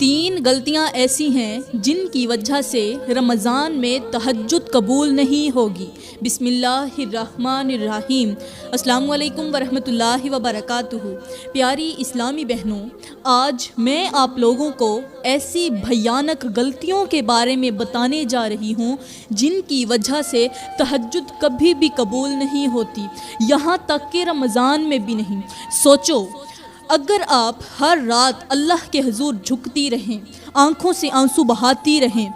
تین غلطیاں ایسی ہیں جن کی وجہ سے رمضان میں تہجد قبول نہیں ہوگی۔ بسم اللہ الرحمن الرحیم۔ السلام علیکم ورحمۃ اللہ وبرکاتہ۔ پیاری اسلامی بہنوں، آج میں آپ لوگوں کو ایسی بھیانک غلطیوں کے بارے میں بتانے جا رہی ہوں جن کی وجہ سے تہجد کبھی بھی قبول نہیں ہوتی، یہاں تک کہ رمضان میں بھی نہیں۔ سوچو، اگر آپ ہر رات اللہ کے حضور جھکتی رہیں، آنکھوں سے آنسو بہاتی رہیں،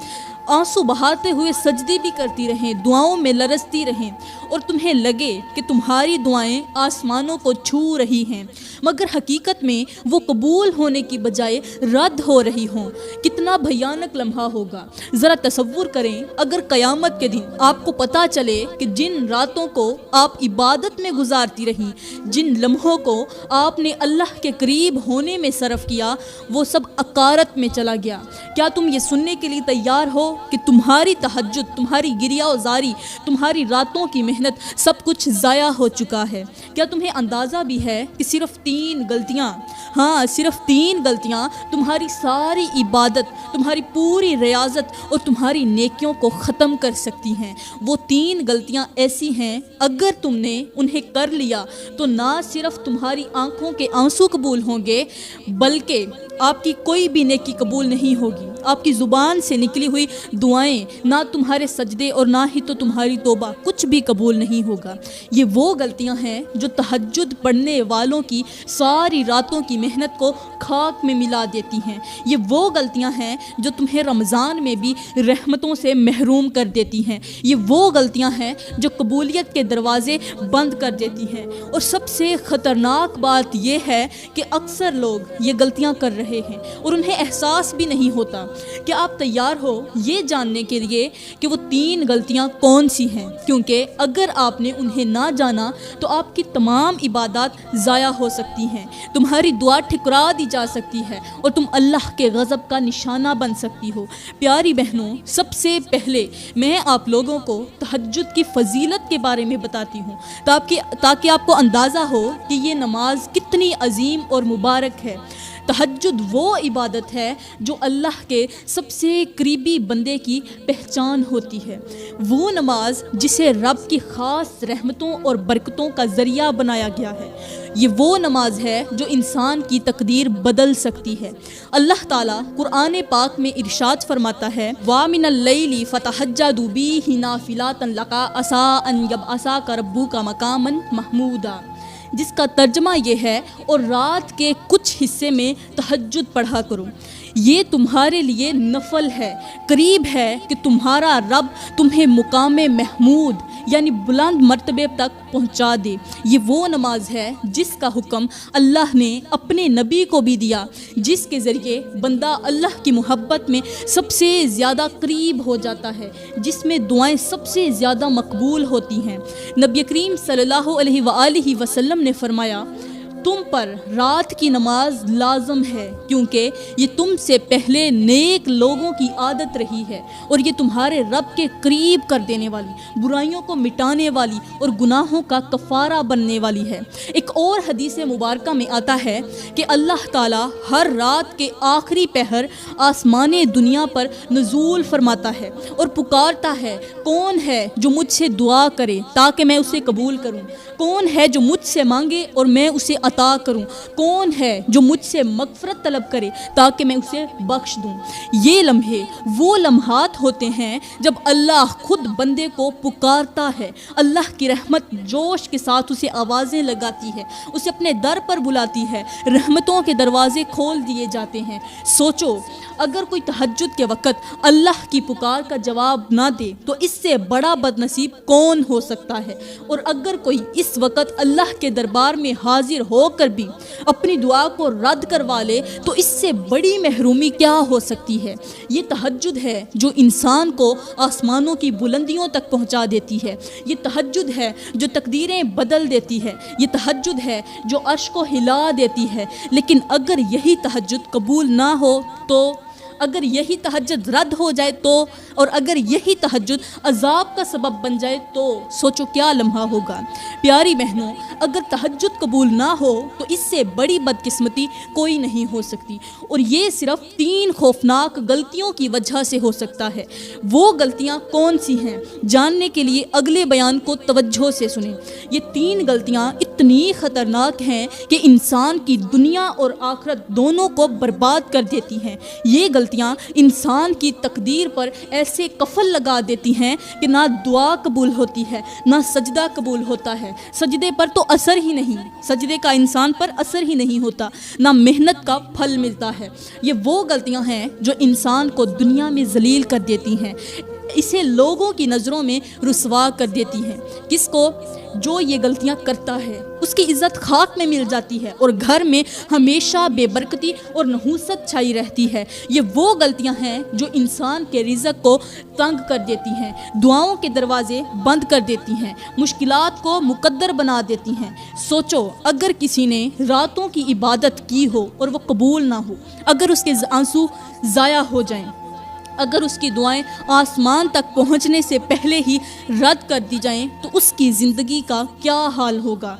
آنسو بہاتے ہوئے سجدے بھی کرتی رہیں، دعاؤں میں لرزتی رہیں، اور تمہیں لگے کہ تمہاری دعائیں آسمانوں کو چھو رہی ہیں مگر حقیقت میں وہ قبول ہونے کی بجائے رد ہو رہی ہوں، کتنا بھیانک لمحہ ہوگا۔ ذرا تصور کریں، اگر قیامت کے دن آپ کو پتہ چلے کہ جن راتوں کو آپ عبادت میں گزارتی رہیں، جن لمحوں کو آپ نے اللہ کے قریب ہونے میں صرف کیا، وہ سب عقارت میں چلا گیا۔ کیا تم یہ سننے کے لیے تیار ہو کہ تمہاری تہجد، تمہاری گریہ و زاری، تمہاری راتوں کی محنت سب کچھ ضائع ہو چکا ہے؟ کیا تمہیں اندازہ بھی ہے کہ صرف 3 غلطیاں، ہاں صرف 3 غلطیاں تمہاری ساری عبادت، تمہاری پوری ریاضت اور تمہاری نیکیوں کو ختم کر سکتی ہیں؟ وہ 3 غلطیاں ایسی ہیں، اگر تم نے انہیں کر لیا تو نہ صرف تمہاری آنکھوں کے آنسو قبول ہوں گے بلکہ آپ کی کوئی بھی نیکی قبول نہیں ہوگی۔ آپ کی زبان سے نکلی ہوئی دعائیں، نہ تمہارے سجدے اور نہ ہی تو تمہاری توبہ، کچھ بھی قبول نہیں ہوگا۔ یہ وہ غلطیاں ہیں جو تہجد پڑھنے والوں کی ساری راتوں کی محنت کو خاک میں ملا دیتی ہیں۔ یہ وہ غلطیاں ہیں جو تمہیں رمضان میں بھی رحمتوں سے محروم کر دیتی ہیں۔ یہ وہ غلطیاں ہیں جو قبولیت کے دروازے بند کر دیتی ہیں۔ اور سب سے خطرناک بات یہ ہے کہ اکثر لوگ یہ غلطیاں کر رہے ہیں اور انہیں احساس بھی نہیں ہوتا۔ کہ آپ تیار ہو یہ جاننے کے لیے کہ وہ 3 غلطیاں کون سی ہیں؟ کیونکہ اگر آپ نے انہیں نہ جانا تو آپ کی تمام عبادات ضائع ہو سکتی ہیں، تمہاری دعا ٹھکرا دی جا سکتی ہے اور تم اللہ کے غضب کا نشانہ بن سکتی ہو۔ پیاری بہنوں، سب سے پہلے میں آپ لوگوں کو تہجد کی فضیلت کے بارے میں بتاتی ہوں تاکہ آپ کو اندازہ ہو کہ یہ نماز کتنی عظیم اور مبارک ہے۔ تہجد وہ عبادت ہے جو اللہ کے سب سے قریبی بندے کی پہچان ہوتی ہے، وہ نماز جسے رب کی خاص رحمتوں اور برکتوں کا ذریعہ بنایا گیا ہے۔ یہ وہ نماز ہے جو انسان کی تقدیر بدل سکتی ہے۔ اللہ تعالیٰ قرآن پاک میں ارشاد فرماتا ہے، وَمِنَ اللَّيْلِ فَتَہَجَّدُوا بِهِ نَافِلَةً لَكَ عَسَىٰ أَن يَبْعَثَكَ رَبُّكَ مَقَامًا مَحْمُودًا، جس کا ترجمہ یہ ہے، اور رات کے کچھ حصے میں تہجد پڑھا کرو، یہ تمہارے لیے نفل ہے، قریب ہے کہ تمہارا رب تمہیں مقام محمود یعنی بلند مرتبے تک پہنچا دے۔ یہ وہ نماز ہے جس کا حکم اللہ نے اپنے نبی کو بھی دیا، جس کے ذریعے بندہ اللہ کی محبت میں سب سے زیادہ قریب ہو جاتا ہے، جس میں دعائیں سب سے زیادہ مقبول ہوتی ہیں۔ نبی کریم صلی اللہ علیہ وآلہ وسلم نے فرمایا، تم پر رات کی نماز لازم ہے کیونکہ یہ تم سے پہلے نیک لوگوں کی عادت رہی ہے اور یہ تمہارے رب کے قریب کر دینے والی، برائیوں کو مٹانے والی اور گناہوں کا کفارہ بننے والی ہے۔ ایک اور حدیث مبارکہ میں آتا ہے کہ اللہ تعالیٰ ہر رات کے آخری پہر آسمان دنیا پر نزول فرماتا ہے اور پکارتا ہے، کون ہے جو مجھ سے دعا کرے تاکہ میں اسے قبول کروں؟ کون ہے جو مجھ سے مانگے اور میں اسے عطا کروں؟ کون ہے جو مجھ سے مغفرت طلب کرے تاکہ میں اسے بخش دوں؟ یہ لمحے وہ لمحات ہوتے ہیں جب اللہ خود بندے کو پکارتا ہے، اللہ کی رحمت جوش کے ساتھ اسے آوازیں لگاتی ہے، اسے اپنے در پر بلاتی ہے، رحمتوں کے دروازے کھول دیے جاتے ہیں۔ سوچو، اگر کوئی تہجد کے وقت اللہ کی پکار کا جواب نہ دے تو اس سے بڑا بد نصیب کون ہو سکتا ہے؟ اور اگر کوئی اس وقت اللہ کے دربار میں حاضر ہو کر بھی اپنی دعا کو رد کروا لے تو اس سے بڑی محرومی کیا ہو سکتی ہے؟ یہ تہجد ہے جو انسان کو آسمانوں کی بلندیوں تک پہنچا دیتی ہے، یہ تہجد ہے جو تقدیریں بدل دیتی ہے، یہ تہجد ہے جو عرش کو ہلا دیتی ہے۔ لیکن اگر یہی تہجد قبول نہ ہو تو، اگر یہی تہجد رد ہو جائے تو اور اگر یہی تہجد عذاب کا سبب بن جائے تو سوچو کیا لمحہ ہوگا۔ پیاری بہنوں، اگر تہجد قبول نہ ہو تو اس سے بڑی بدقسمتی کوئی نہیں ہو سکتی، اور یہ صرف 3 خوفناک غلطیوں کی وجہ سے ہو سکتا ہے۔ وہ غلطیاں کون سی ہیں جاننے کے لیے اگلے بیان کو توجہ سے سنیں۔ یہ 3 غلطیاں اتنی خطرناک ہیں کہ انسان کی دنیا اور آخرت دونوں کو برباد کر دیتی ہیں۔ یہ غلطیاں انسان کی تقدیر پر ایسے قفل لگا دیتی ہیں کہ نہ دعا قبول ہوتی ہے، نہ سجدہ قبول ہوتا ہے، سجدے پر تو اثر ہی نہیں، سجدے کا انسان پر اثر ہی نہیں ہوتا، نہ محنت کا پھل ملتا ہے۔ یہ وہ غلطیاں ہیں جو انسان کو دنیا میں ذلیل کر دیتی ہیں، اسے لوگوں کی نظروں میں رسوا کر دیتی ہیں۔ کس کو؟ جو یہ غلطیاں کرتا ہے اس کی عزت خاک میں مل جاتی ہے اور گھر میں ہمیشہ بے برکتی اور نحوست چھائی رہتی ہے۔ یہ وہ غلطیاں ہیں جو انسان کے رزق کو تنگ کر دیتی ہیں، دعاؤں کے دروازے بند کر دیتی ہیں، مشکلات کو مقدر بنا دیتی ہیں۔ سوچو اگر کسی نے راتوں کی عبادت کی ہو اور وہ قبول نہ ہو، اگر اس کے آنسو ضائع ہو جائیں، اگر اس کی دعائیں آسمان تک پہنچنے سے پہلے ہی رد کر دی جائیں تو اس کی زندگی کا کیا حال ہوگا۔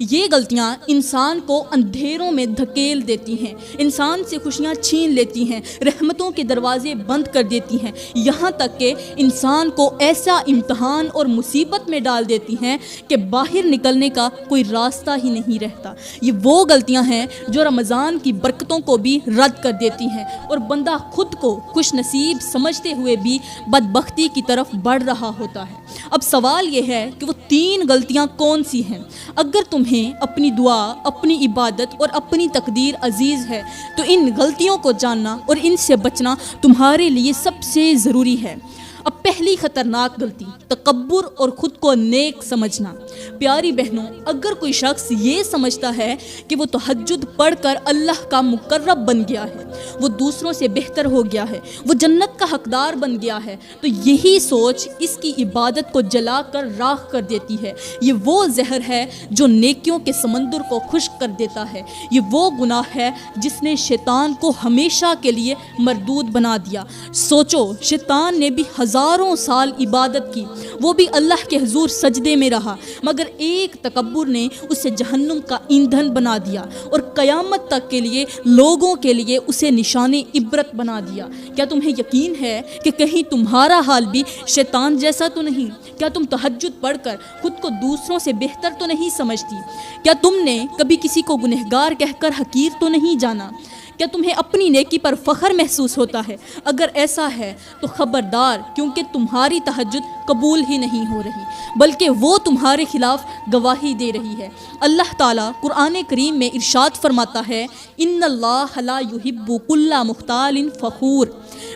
یہ غلطیاں انسان کو اندھیروں میں دھکیل دیتی ہیں، انسان سے خوشیاں چھین لیتی ہیں، رحمتوں کے دروازے بند کر دیتی ہیں، یہاں تک کہ انسان کو ایسا امتحان اور مصیبت میں ڈال دیتی ہیں کہ باہر نکلنے کا کوئی راستہ ہی نہیں رہتا۔ یہ وہ غلطیاں ہیں جو رمضان کی برکتوں کو بھی رد کر دیتی ہیں اور بندہ خود کو خوش نصیب سمجھتے ہوئے بھی بدبختی کی طرف بڑھ رہا ہوتا ہے۔ اب سوال یہ ہے کہ وہ 3 غلطیاں کون سی ہیں؟ اگر تمہیں اپنی دعا، اپنی عبادت اور اپنی تقدیر عزیز ہے تو ان غلطیوں کو جاننا اور ان سے بچنا تمہارے لیے سب سے ضروری ہے۔ اب پہلی خطرناک غلطی، تکبر اور خود کو نیک سمجھنا۔ پیاری بہنوں، اگر کوئی شخص یہ سمجھتا ہے کہ وہ تہجد پڑھ کر اللہ کا مقرب بن گیا ہے، وہ دوسروں سے بہتر ہو گیا ہے، وہ جنت کا حقدار بن گیا ہے، تو یہی سوچ اس کی عبادت کو جلا کر راکھ کر دیتی ہے۔ یہ وہ زہر ہے جو نیکیوں کے سمندر کو خشک کر دیتا ہے۔ یہ وہ گناہ ہے جس نے شیطان کو ہمیشہ کے لیے مردود بنا دیا۔ سوچو، شیطان نے بھی ہزاروں سال عبادت کی، وہ بھی اللہ کے حضور سجدے میں رہا، مگر ایک تکبر نے اسے جہنم کا ایندھن بنا دیا اور قیامت تک کے لیے لوگوں کے لیے اسے نشان عبرت بنا دیا۔ کیا تمہیں یقین ہے کہ کہیں تمہارا حال بھی شیطان جیسا تو نہیں؟ کیا تم تہجد پڑھ کر خود کو دوسروں سے بہتر تو نہیں سمجھتی؟ کیا تم نے کبھی کسی کو گنہگار کہہ کر حقیر تو نہیں جانا؟ کیا تمہیں اپنی نیکی پر فخر محسوس ہوتا ہے؟ اگر ایسا ہے تو خبردار، کیونکہ تمہاری تہجد قبول ہی نہیں ہو رہی، بلکہ وہ تمہارے خلاف گواہی دے رہی ہے۔ اللہ تعالیٰ قرآن کریم میں ارشاد فرماتا ہے، ان اللہ لا یحب کل مختال فخور،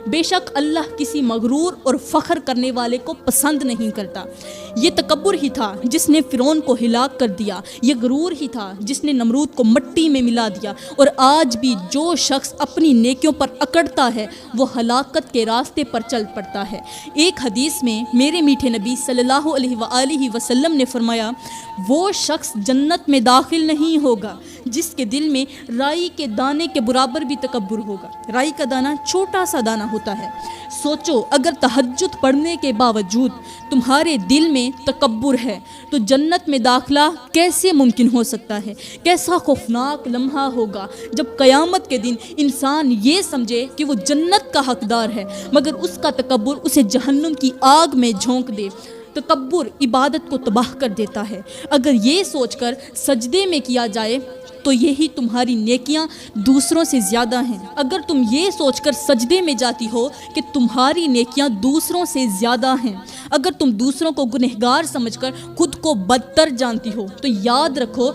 بے شک اللہ کسی مغرور اور فخر کرنے والے کو پسند نہیں کرتا۔ یہ تکبر ہی تھا جس نے فرعون کو ہلاک کر دیا، یہ غرور ہی تھا جس نے نمرود کو مٹی میں ملا دیا، اور آج بھی جو شخص اپنی نیکیوں پر اکڑتا ہے وہ ہلاکت کے راستے پر چل پڑتا ہے۔ ایک حدیث میں میرے میٹھے نبی صلی اللہ علیہ وآلہ وسلم نے فرمایا، وہ شخص جنت میں داخل نہیں ہوگا جس کے دل میں رائی کے دانے کے برابر بھی تکبر ہوگا۔ رائی کا دانہ چھوٹا سا دانہ ہوتا ہے۔ سوچو، اگر تہجد پڑھنے کے باوجود تمہارے دل میں تکبر ہے تو جنت میں داخلہ کیسے ممکن ہو سکتا ہے؟ کیسا خوفناک لمحہ ہوگا جب قیامت کے دن انسان یہ سمجھے کہ وہ جنت کا حقدار ہے، مگر اس کا تکبر اسے جہنم کی آگ میں جھونک دے۔ تکبر عبادت کو تباہ کر دیتا ہے۔ اگر یہ سوچ کر سجدے میں کیا جائے تو یہی تمہاری نیکیاں دوسروں سے زیادہ ہیں۔ اگر تم یہ سوچ کر سجدے میں جاتی ہو کہ تمہاری نیکیاں دوسروں سے زیادہ ہیں، اگر تم دوسروں کو گنہگار سمجھ کر خود کو بدتر جانتی ہو، تو یاد رکھو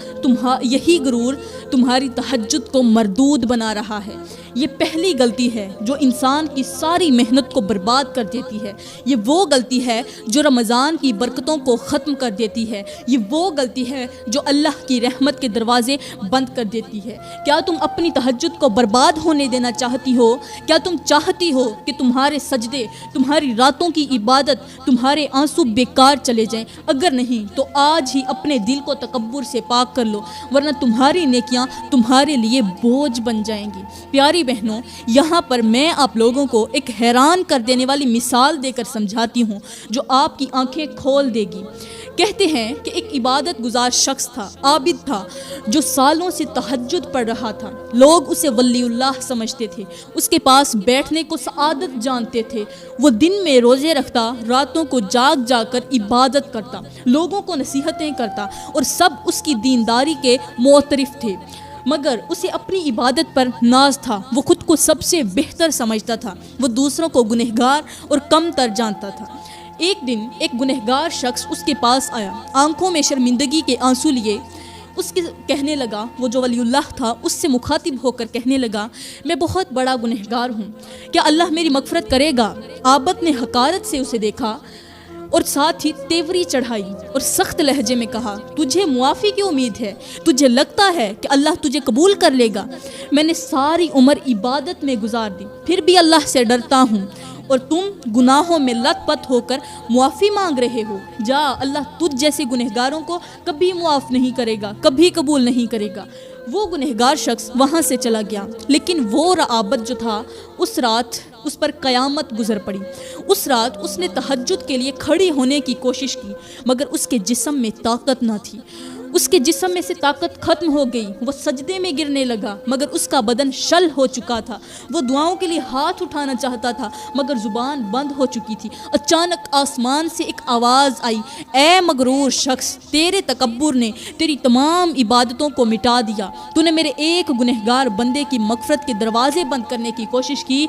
یہی غرور تمہاری تہجد کو مردود بنا رہا ہے۔ یہ پہلی غلطی ہے جو انسان کی ساری محنت کو برباد کر دیتی ہے۔ یہ وہ غلطی ہے جو رمضان کی برکتوں کو ختم کر دیتی ہے۔ یہ وہ غلطی ہے جو اللہ کی رحمت کے دروازے بند کر دیتی ہے۔ کیا تم اپنی تہجد کو برباد ہونے دینا چاہتی ہو؟ کیا تم چاہتی ہو کہ تمہارے سجدے، تمہاری راتوں کی عبادت، تمہارے آنسو بیکار چلے جائیں؟ اگر نہیں تو آج ہی اپنے دل کو تکبر سے پاک کر لو، ورنہ تمہاری نیکیاں تمہارے لیے بوجھ بن جائیں گی۔ پیاری بہنوں، یہاں پر میں آپ لوگوں کو ایک حیران کر دینے والی مثال دے کر سمجھاتی ہوں جو آپ کی آنکھیں کھول دے گی۔ کہتے ہیں کہ ایک عبادت گزار شخص تھا، عابد تھا، جو سالوں سے تہجد پڑھ رہا تھا۔ لوگ اسے ولی اللہ سمجھتے تھے، اس کے پاس بیٹھنے کو سعادت جانتے تھے۔ وہ دن میں روزے رکھتا، راتوں کو جاگ جا کر عبادت کرتا، لوگوں کو نصیحتیں کرتا اور سب اس کی دینداری کے معترف تھے، مگر اسے اپنی عبادت پر ناز تھا۔ وہ خود کو سب سے بہتر سمجھتا تھا، وہ دوسروں کو گنہگار اور کم تر جانتا تھا۔ ایک دن ایک گنہگار شخص اس کے پاس آیا، آنکھوں میں شرمندگی کے آنسو لیے اس کے کہنے لگا، وہ جو ولی اللہ تھا اس سے مخاطب ہو کر کہنے لگا، میں بہت بڑا گنہگار ہوں، کیا اللہ میری مغفرت کرے گا؟ عابد نے حقارت سے اسے دیکھا اور ساتھ ہی تیوری چڑھائی اور سخت لہجے میں کہا، تجھے معافی کی امید ہے؟ تجھے لگتا ہے کہ اللہ تجھے قبول کر لے گا؟ میں نے ساری عمر عبادت میں گزار دی، پھر بھی اللہ سے ڈرتا ہوں، اور تم گناہوں میں لت پت ہو کر معافی مانگ رہے ہو۔ جا، اللہ تجھ جیسے گنہگاروں کو کبھی معاف نہیں کرے گا، کبھی قبول نہیں کرے گا۔ وہ گنہگار شخص وہاں سے چلا گیا، لیکن وہ عابد جو تھا اس رات اس پر قیامت گزر پڑی۔ اس رات اس نے تہجد کے لیے کھڑی ہونے کی کوشش کی، مگر اس کے جسم میں طاقت نہ تھی۔ اس کے جسم میں سے طاقت ختم ہو گئی، وہ سجدے میں گرنے لگا، مگر اس کا بدن شل ہو چکا تھا۔ وہ دعاؤں کے لیے ہاتھ اٹھانا چاہتا تھا، مگر زبان بند ہو چکی تھی۔ اچانک آسمان سے ایک آواز آئی، اے مغرور شخص، تیرے تکبر نے تیری تمام عبادتوں کو مٹا دیا۔ تو نے میرے ایک گنہگار بندے کی مغفرت کے دروازے بند کرنے کی کوشش کی،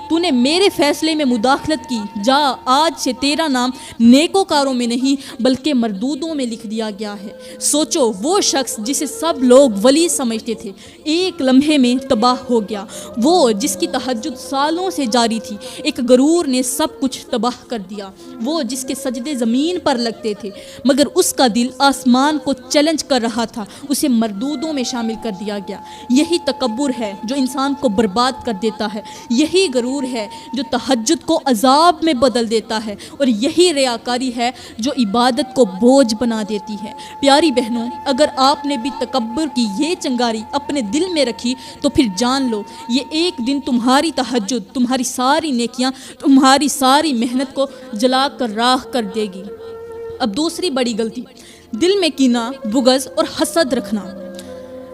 تو نے میرے فیصلے میں مداخلت کی۔ جا، آج سے تیرا نام نیکوکاروں میں نہیں بلکہ مردودوں میں لکھ دیا گیا ہے۔ سوچو، وہ شخص جسے سب لوگ ولی سمجھتے تھے ایک لمحے میں تباہ ہو گیا۔ وہ جس کی تہجد سالوں سے جاری تھی، ایک غرور نے سب کچھ تباہ کر دیا۔ وہ جس کے سجدے زمین پر لگتے تھے، مگر اس کا دل آسمان کو چیلنج کر رہا تھا، اسے مردودوں میں شامل کر دیا گیا۔ یہی تکبر ہے جو انسان کو برباد کر دیتا ہے، یہی غرور ہے جو تہجد کو عذاب میں بدل دیتا ہے، اور یہی ریاکاری ہے جو عبادت کو بوجھ بنا دیتی ہے۔ پیاری بہنوں، اگر آپ نے بھی تکبر کی یہ چنگاری اپنے دل میں رکھی تو پھر جان لو، یہ ایک دن تمہاری تہجد، تمہاری ساری نیکیاں، تمہاری ساری محنت کو جلا کر راکھ کر دے گی۔ اب دوسری بڑی غلطی، دل میں کینہ، بغض اور حسد رکھنا۔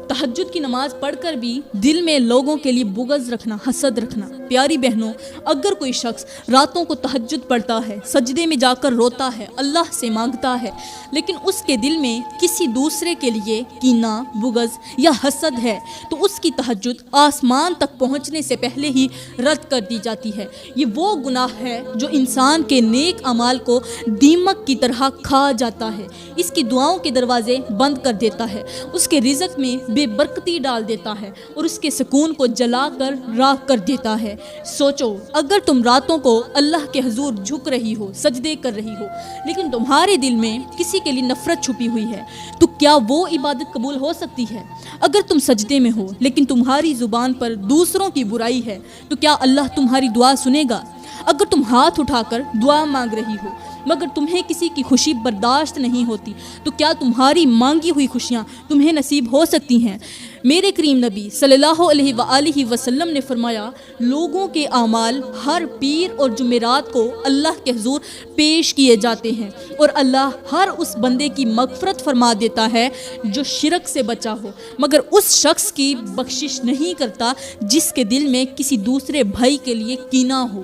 تہجد کی نماز پڑھ کر بھی دل میں لوگوں کے لیے بغض رکھنا، حسد رکھنا۔ پیاری بہنوں، اگر کوئی شخص راتوں کو تہجد پڑھتا ہے، سجدے میں جا کر روتا ہے، اللہ سے مانگتا ہے، لیکن اس کے دل میں کسی دوسرے کے لیے کینہ، بغض یا حسد ہے، تو اس کی تہجد آسمان تک پہنچنے سے پہلے ہی رد کر دی جاتی ہے۔ یہ وہ گناہ ہے جو انسان کے نیک اعمال کو دیمک کی طرح کھا جاتا ہے، اس کی دعاؤں کے دروازے بند کر دیتا ہے، اس کے رزق میں بے برکتی ڈال دیتا ہے اور اس کے سکون کو جلا کر راکھ کر دیتا ہے۔ سوچو، اگر تم راتوں کو اللہ کے حضور جھک رہی ہو، سجدے کر رہی ہو، لیکن تمہارے دل میں کسی کے لیے نفرت چھپی ہوئی ہے، تو کیا وہ عبادت قبول ہو سکتی ہے؟ اگر تم سجدے میں ہو لیکن تمہاری زبان پر دوسروں کی برائی ہے، تو کیا اللہ تمہاری دعا سنے گا؟ اگر تم ہاتھ اٹھا کر دعا مانگ رہی ہو مگر تمہیں کسی کی خوشی برداشت نہیں ہوتی، تو کیا تمہاری مانگی ہوئی خوشیاں تمہیں نصیب ہو سکتی ہیں؟ میرے کریم نبی صلی اللہ علیہ وآلہ وسلم نے فرمایا، لوگوں کے اعمال ہر پیر اور جمعرات کو اللہ کے حضور پیش کیے جاتے ہیں، اور اللہ ہر اس بندے کی مغفرت فرما دیتا ہے جو شرک سے بچا ہو، مگر اس شخص کی بخشش نہیں کرتا جس کے دل میں کسی دوسرے بھائی کے لیے کینہ ہو۔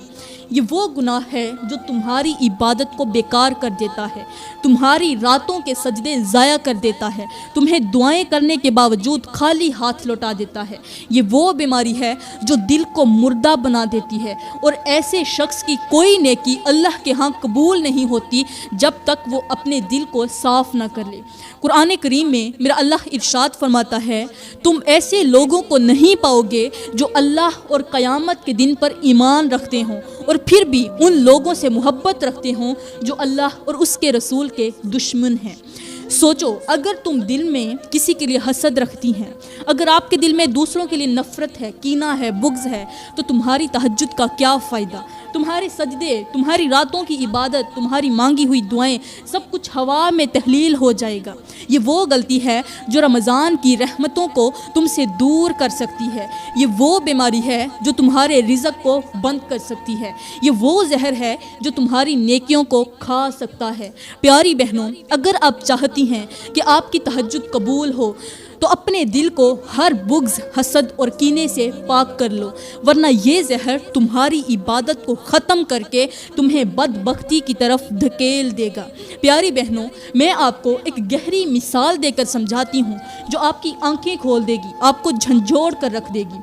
یہ وہ گناہ ہے جو تمہاری عبادت کو بیکار کر دیتا ہے، تمہاری راتوں کے سجدے ضائع کر دیتا ہے، تمہیں دعائیں کرنے کے باوجود خالی ہاتھ لوٹا دیتا ہے۔ یہ وہ بیماری ہے جو دل کو مردہ بنا دیتی ہے، اور ایسے شخص کی کوئی نیکی اللہ کے ہاں قبول نہیں ہوتی جب تک وہ اپنے دل کو صاف نہ کر لے۔ قرآن کریم میں میرا اللہ ارشاد فرماتا ہے، تم ایسے لوگوں کو نہیں پاؤ گے جو اللہ اور قیامت کے دن پر ایمان رکھتے ہوں اور پھر بھی ان لوگوں سے محبت رکھتے ہوں جو اللہ اور اس کے رسول کے دشمن ہیں۔ سوچو اگر تم دل میں کسی کے لیے حسد رکھتی ہیں، اگر آپ کے دل میں دوسروں کے لیے نفرت ہے، کینہ ہے، بغض ہے، تو تمہاری تہجد کا کیا فائدہ؟ تمہارے سجدے، تمہاری راتوں کی عبادت، تمہاری مانگی ہوئی دعائیں سب کچھ ہوا میں تحلیل ہو جائے گا۔ یہ وہ غلطی ہے جو رمضان کی رحمتوں کو تم سے دور کر سکتی ہے، یہ وہ بیماری ہے جو تمہارے رزق کو بند کر سکتی ہے، یہ وہ زہر ہے جو تمہاری نیکیوں کو کھا سکتا ہے۔ پیاری بہنوں، اگر آپ چاہتی ہیں کہ آپ کی تہجد قبول ہو تو اپنے دل کو ہر بغض، حسد اور کینے سے پاک کر لو، ورنہ یہ زہر تمہاری عبادت کو ختم کر کے تمہیں بدبختی کی طرف دھکیل دے گا۔ پیاری بہنوں، میں آپ کو ایک گہری مثال دے کر سمجھاتی ہوں جو آپ کی آنکھیں کھول دے گی، آپ کو جھنجھوڑ کر رکھ دے گی۔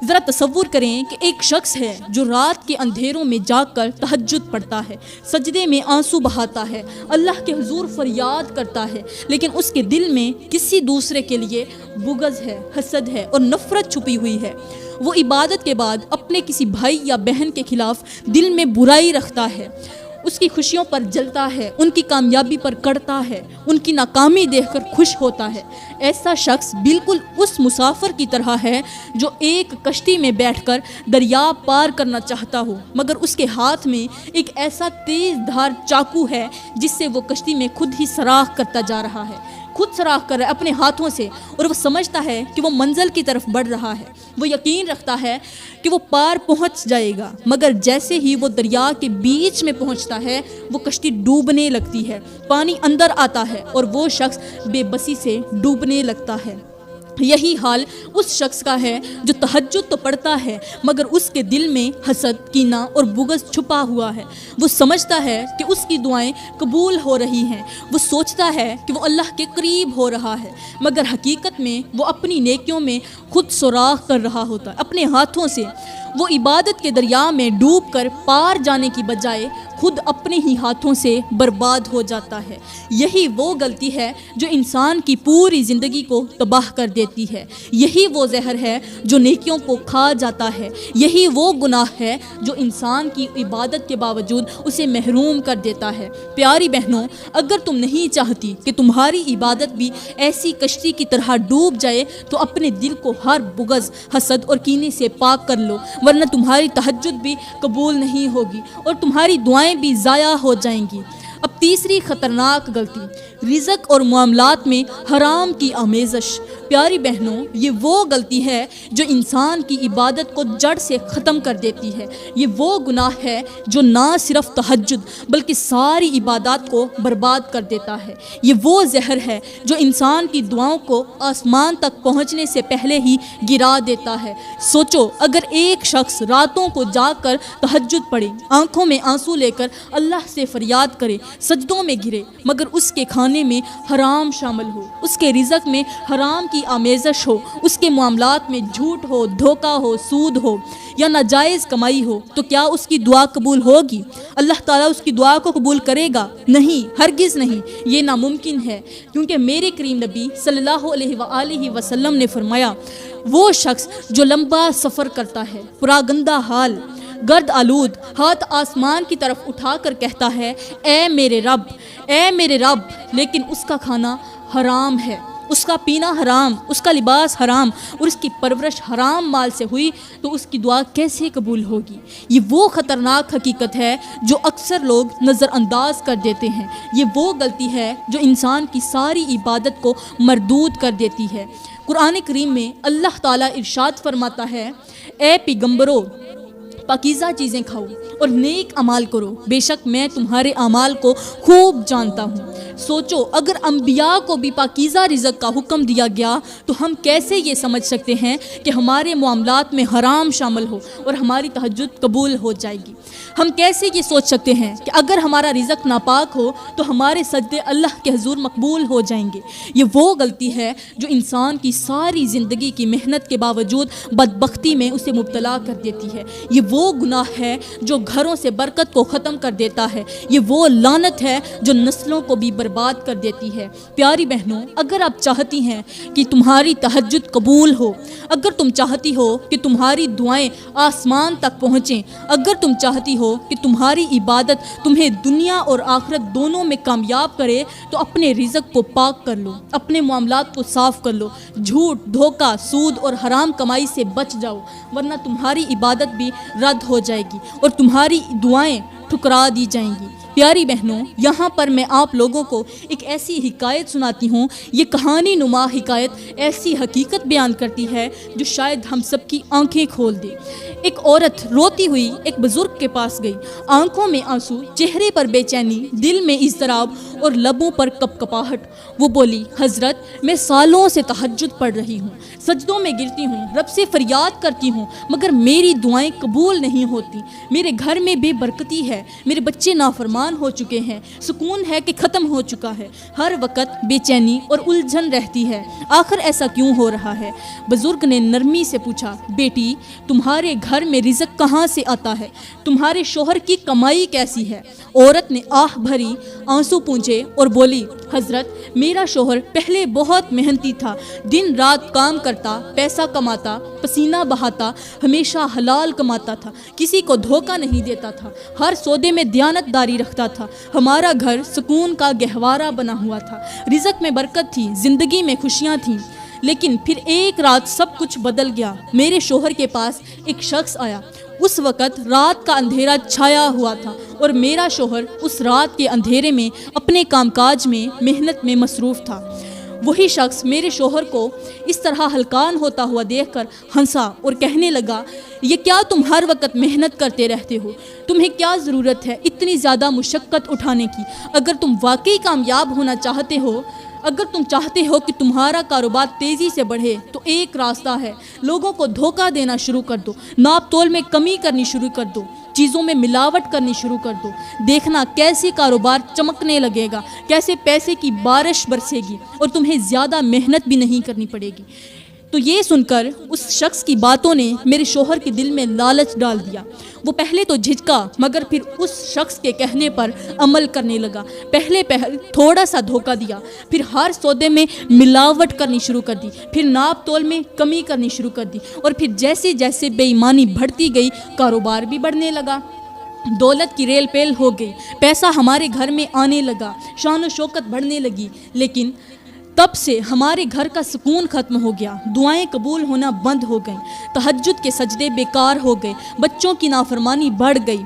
ذرا تصور کریں کہ ایک شخص ہے جو رات کے اندھیروں میں جاگ کر تہجد پڑھتا ہے، سجدے میں آنسو بہاتا ہے، اللہ کے حضور فریاد کرتا ہے، لیکن اس کے دل میں کسی دوسرے کے لیے بغض ہے، حسد ہے اور نفرت چھپی ہوئی ہے۔ وہ عبادت کے بعد اپنے کسی بھائی یا بہن کے خلاف دل میں برائی رکھتا ہے، اس کی خوشیوں پر جلتا ہے، ان کی کامیابی پر کڑتا ہے، ان کی ناکامی دیکھ کر خوش ہوتا ہے۔ ایسا شخص بالکل اس مسافر کی طرح ہے جو ایک کشتی میں بیٹھ کر دریا پار کرنا چاہتا ہو، مگر اس کے ہاتھ میں ایک ایسا تیز دھار چاقو ہے جس سے وہ کشتی میں خود ہی سراخ کرتا جا رہا ہے، خود سراخ کر رہا ہے اپنے ہاتھوں سے، اور وہ سمجھتا ہے کہ وہ منزل کی طرف بڑھ رہا ہے، وہ یقین رکھتا ہے کہ وہ پار پہنچ جائے گا، مگر جیسے ہی وہ دریا کے بیچ میں پہنچتا ہے وہ کشتی ڈوبنے لگتی ہے، پانی اندر آتا ہے اور وہ شخص بے بسی سے ڈوبنے لگتا ہے۔ یہی حال اس شخص کا ہے جو تہجد تو پڑھتا ہے مگر اس کے دل میں حسد، کینہ اور بغض چھپا ہوا ہے۔ وہ سمجھتا ہے کہ اس کی دعائیں قبول ہو رہی ہیں، وہ سوچتا ہے کہ وہ اللہ کے قریب ہو رہا ہے، مگر حقیقت میں وہ اپنی نیکیوں میں خود سوراخ کر رہا ہوتا ہے اپنے ہاتھوں سے۔ وہ عبادت کے دریا میں ڈوب کر پار جانے کی بجائے خود اپنے ہی ہاتھوں سے برباد ہو جاتا ہے۔ یہی وہ غلطی ہے جو انسان کی پوری زندگی کو تباہ کر دیتی ہے، یہی وہ زہر ہے جو نیکیوں کو کھا جاتا ہے، یہی وہ گناہ ہے جو انسان کی عبادت کے باوجود اسے محروم کر دیتا ہے۔ پیاری بہنوں، اگر تم نہیں چاہتی کہ تمہاری عبادت بھی ایسی کشتی کی طرح ڈوب جائے تو اپنے دل کو ہر بغض، حسد اور کینے سے پاک کر لو، ورنہ تمہاری تہجد بھی قبول نہیں ہوگی اور تمہاری دعائیں بھی ضائع ہو جائیں گی۔ اب تیسری خطرناک غلطی، رزق اور معاملات میں حرام کی آمیزش۔ پیاری بہنوں، یہ وہ غلطی ہے جو انسان کی عبادت کو جڑ سے ختم کر دیتی ہے، یہ وہ گناہ ہے جو نہ صرف تہجد بلکہ ساری عبادات کو برباد کر دیتا ہے، یہ وہ زہر ہے جو انسان کی دعاؤں کو آسمان تک پہنچنے سے پہلے ہی گرا دیتا ہے۔ سوچو اگر ایک شخص راتوں کو جاگ کر تہجد پڑھے، آنکھوں میں آنسو لے کر اللہ سے فریاد کرے، سجدوں میں گرے، مگر اس کے کھانے میں حرام شامل ہو، اس کے رزق میں حرام کی آمیزش ہو، اس کے معاملات میں جھوٹ ہو، دھوکہ ہو، سود ہو یا ناجائز کمائی ہو، تو کیا اس کی دعا قبول ہوگی؟ اللہ تعالیٰ اس کی دعا کو قبول کرے گا؟ نہیں، ہرگز نہیں، یہ ناممکن ہے، کیونکہ میرے کریم نبی صلی اللہ علیہ وآلہ وسلم نے فرمایا، وہ شخص جو لمبا سفر کرتا ہے، پراگندہ حال، گرد آلود، ہاتھ آسمان کی طرف اٹھا کر کہتا ہے، اے میرے رب، اے میرے رب، لیکن اس کا کھانا حرام ہے، اس کا پینا حرام، اس کا لباس حرام اور اس کی پرورش حرام مال سے ہوئی، تو اس کی دعا کیسے قبول ہوگی؟ یہ وہ خطرناک حقیقت ہے جو اکثر لوگ نظر انداز کر دیتے ہیں، یہ وہ غلطی ہے جو انسان کی ساری عبادت کو مردود کر دیتی ہے۔ قرآن کریم میں اللہ تعالیٰ ارشاد فرماتا ہے، اے پیغمبرو، پاکیزہ چیزیں کھاؤ اور نیک اعمال کرو، بے شک میں تمہارے اعمال کو خوب جانتا ہوں۔ سوچو اگر انبیاء کو بھی پاکیزہ رزق کا حکم دیا گیا تو ہم کیسے یہ سمجھ سکتے ہیں کہ ہمارے معاملات میں حرام شامل ہو اور ہماری تہجد قبول ہو جائے گی؟ ہم کیسے یہ سوچ سکتے ہیں کہ اگر ہمارا رزق ناپاک ہو تو ہمارے سجدے اللہ کے حضور مقبول ہو جائیں گے؟ یہ وہ غلطی ہے جو انسان کی ساری زندگی کی محنت کے باوجود بدبختی میں اسے مبتلا کر دیتی ہے، یہ وہ وہ گناہ ہے جو گھروں سے برکت کو ختم کر دیتا ہے، یہ وہ لعنت ہے جو نسلوں کو بھی برباد کر دیتی ہے۔ پیاری بہنوں، اگر آپ چاہتی ہیں کہ تمہاری تہجد قبول ہو، اگر تم چاہتی ہو کہ تمہاری دعائیں آسمان تک پہنچیں، اگر تم چاہتی ہو کہ تمہاری عبادت تمہیں دنیا اور آخرت دونوں میں کامیاب کرے، تو اپنے رزق کو پاک کر لو، اپنے معاملات کو صاف کر لو، جھوٹ، دھوکہ، سود اور حرام کمائی سے بچ جاؤ، ورنہ تمہاری عبادت بھی رد ہو جائے گی اور تمہاری دعائیں ٹھکرا دی جائیں گی۔ پیاری بہنوں، یہاں پر میں آپ لوگوں کو ایک ایسی حکایت سناتی ہوں۔ یہ کہانی نما حکایت ایسی حقیقت بیان کرتی ہے جو شاید ہم سب کی آنکھیں کھول دے۔ ایک عورت روتی ہوئی ایک بزرگ کے پاس گئی، آنکھوں میں آنسو، چہرے پر بے چینی، دل میں اضطراب اور لبوں پر کپکپاہٹ۔ وہ بولی، حضرت، میں سالوں سے تہجد پڑھ رہی ہوں، سجدوں میں گرتی ہوں، رب سے فریاد کرتی ہوں، مگر میری دعائیں قبول نہیں ہوتی۔ میرے گھر میں بے برکتی ہے، میرے بچے نافرمان ہو چکے ہیں، سکون ہے کہ ختم ہو چکا ہے، ہر وقت بے چینی اور الجھن رہتی ہے، آخر ایسا کیوں ہو رہا ہے؟ بزرگ نے نرمی سے پوچھا، بیٹی، تمہارے گھر میں رزق کہاں سے آتا ہے؟ تمہارے شوہر کی کمائی کیسی ہے؟ عورت نے آہ بھری آنسو پونچھے اور بولی، حضرت، میرا شوہر پہلے بہت محنتی تھا، دن رات کام کرتا، پیسہ کماتا، پسینہ بہاتا، ہمیشہ حلال کماتا تھا، کسی کو دھوکہ نہیں دیتا تھا، ہر سودے میں دیانت داری رکھتا تھا، ہمارا گھر سکون کا گہوارہ بنا ہوا تھا، رزق میں برکت تھی، زندگی میں خوشیاں تھیں۔ لیکن پھر ایک رات سب کچھ بدل گیا۔ میرے شوہر کے پاس ایک شخص آیا، اس وقت رات کا اندھیرا چھایا ہوا تھا اور میرا شوہر اس رات کے اندھیرے میں اپنے کام کاج میں، محنت میں مصروف تھا۔ وہی شخص میرے شوہر کو اس طرح ہلکان ہوتا ہوا دیکھ کر ہنسا اور کہنے لگا، یہ کیا تم ہر وقت محنت کرتے رہتے ہو؟ تمہیں کیا ضرورت ہے اتنی زیادہ مشقت اٹھانے کی؟ اگر تم واقعی کامیاب ہونا چاہتے ہو، اگر تم چاہتے ہو کہ تمہارا کاروبار تیزی سے بڑھے، تو ایک راستہ ہے، لوگوں کو دھوکہ دینا شروع کر دو، ناپ تول میں کمی کرنی شروع کر دو، چیزوں میں ملاوٹ کرنی شروع کر دو، دیکھنا کیسے کاروبار چمکنے لگے گا، کیسے پیسے کی بارش برسے گی اور تمہیں زیادہ محنت بھی نہیں کرنی پڑے گی۔ تو یہ سن کر اس شخص کی باتوں نے میرے شوہر کے دل میں لالچ ڈال دیا۔ وہ پہلے تو جھجکا، مگر پھر اس شخص کے کہنے پر عمل کرنے لگا۔ پہلے تھوڑا سا دھوکہ دیا، پھر ہر سودے میں ملاوٹ کرنی شروع کر دی، پھر ناپ تول میں کمی کرنی شروع کر دی، اور پھر جیسے جیسے بے ایمانی بڑھتی گئی، کاروبار بھی بڑھنے لگا، دولت کی ریل پیل ہو گئی، پیسہ ہمارے گھر میں آنے لگا، شان و شوکت بڑھنے لگی۔ لیکن تب سے ہمارے گھر کا سکون ختم ہو گیا، دعائیں قبول ہونا بند ہو گئیں، تہجد کے سجدے بیکار ہو گئے، بچوں کی نافرمانی بڑھ گئی،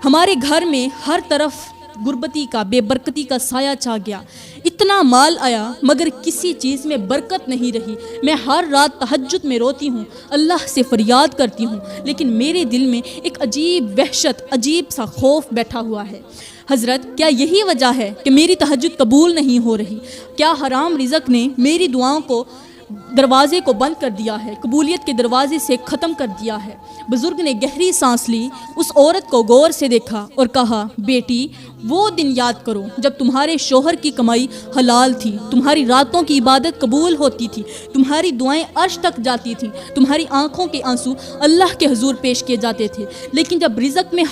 ہمارے گھر میں ہر طرف غربتی کا، بے برکتی کا سایہ چھا گیا۔ اتنا مال آیا مگر کسی چیز میں برکت نہیں رہی۔ میں ہر رات تہجد میں روتی ہوں، اللہ سے فریاد کرتی ہوں، لیکن میرے دل میں ایک عجیب وحشت، عجیب سا خوف بیٹھا ہوا ہے۔ حضرت، کیا یہی وجہ ہے کہ میری تہجد قبول نہیں ہو رہی؟ کیا حرام رزق نے میری دعاؤں کو دروازے کو بند کر دیا ہے، قبولیت کے دروازے سے ختم کر دیا ہے؟ بزرگ نے گہری سانس لی، اس عورت کو غور سے دیکھا اور کہا، بیٹی، وہ دن یاد کرو جب تمہارے شوہر کی کمائی حلال تھی، تمہاری راتوں کی عبادت قبول ہوتی تھی، تمہاری دعائیں عرش تک جاتی تھیں، تمہاری آنکھوں کے آنسو اللہ کے حضور پیش کیے جاتے تھے۔ لیکن جب رزق میں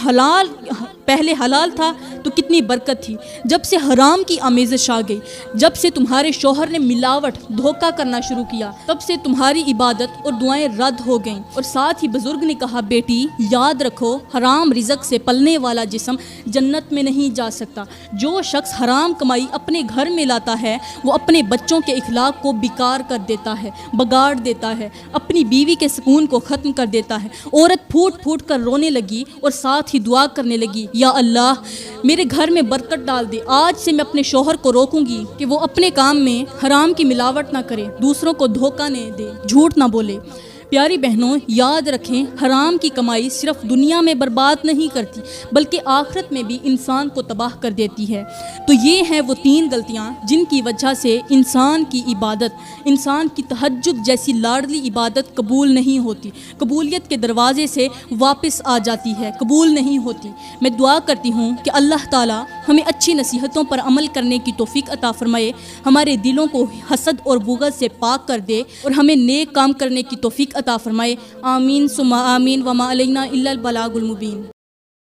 پہلے حلال تھا تو کتنی برکت تھی، جب سے حرام کی آمیزش آ گئی، جب سے تمہارے شوہر نے ملاوٹ، دھوکہ کرنا شروع کیا، تب سے تمہاری عبادت اور دعائیں رد ہو گئیں۔ اور ساتھ ہی بزرگ نے کہا، بیٹی، یاد رکھو، حرام رزق سے پلنے والا جسم جنت میں نہیں جا سکتا۔ جو شخص حرام کمائی اپنے گھر میں لاتا ہے، وہ اپنے بچوں کے اخلاق کو بیکار کر دیتا ہے، بگاڑ دیتا ہے، اپنی بیوی کے سکون کو ختم کر دیتا ہے۔ عورت پھوٹ پھوٹ کر رونے لگی اور ساتھ ہی دعا کرنے لگی، یا اللہ، میرے گھر میں برکت ڈال دے، آج سے میں اپنے شوہر کو روکوں گی کہ وہ اپنے کام میں حرام کی ملاوٹ نہ کرے، دوسروں کو دھوکہ نہ دے، جھوٹ نہ بولے۔ پیاری بہنوں، یاد رکھیں، حرام کی کمائی صرف دنیا میں برباد نہیں کرتی بلکہ آخرت میں بھی انسان کو تباہ کر دیتی ہے۔ تو یہ ہیں وہ 3 غلطیاں جن کی وجہ سے انسان کی عبادت، انسان کی تہجد جیسی لاڈلی عبادت قبول نہیں ہوتی، قبولیت کے دروازے سے واپس آ جاتی ہے، قبول نہیں ہوتی۔ میں دعا کرتی ہوں کہ اللہ تعالیٰ ہمیں اچھی نصیحتوں پر عمل کرنے کی توفیق عطا فرمائے، ہمارے دلوں کو حسد اور بغض سے پاک کر دے اور ہمیں نیک کام کرنے کی توفیق عطا فرمائے۔ آمین ثم آمین وما علینا الا البلاغ المبین۔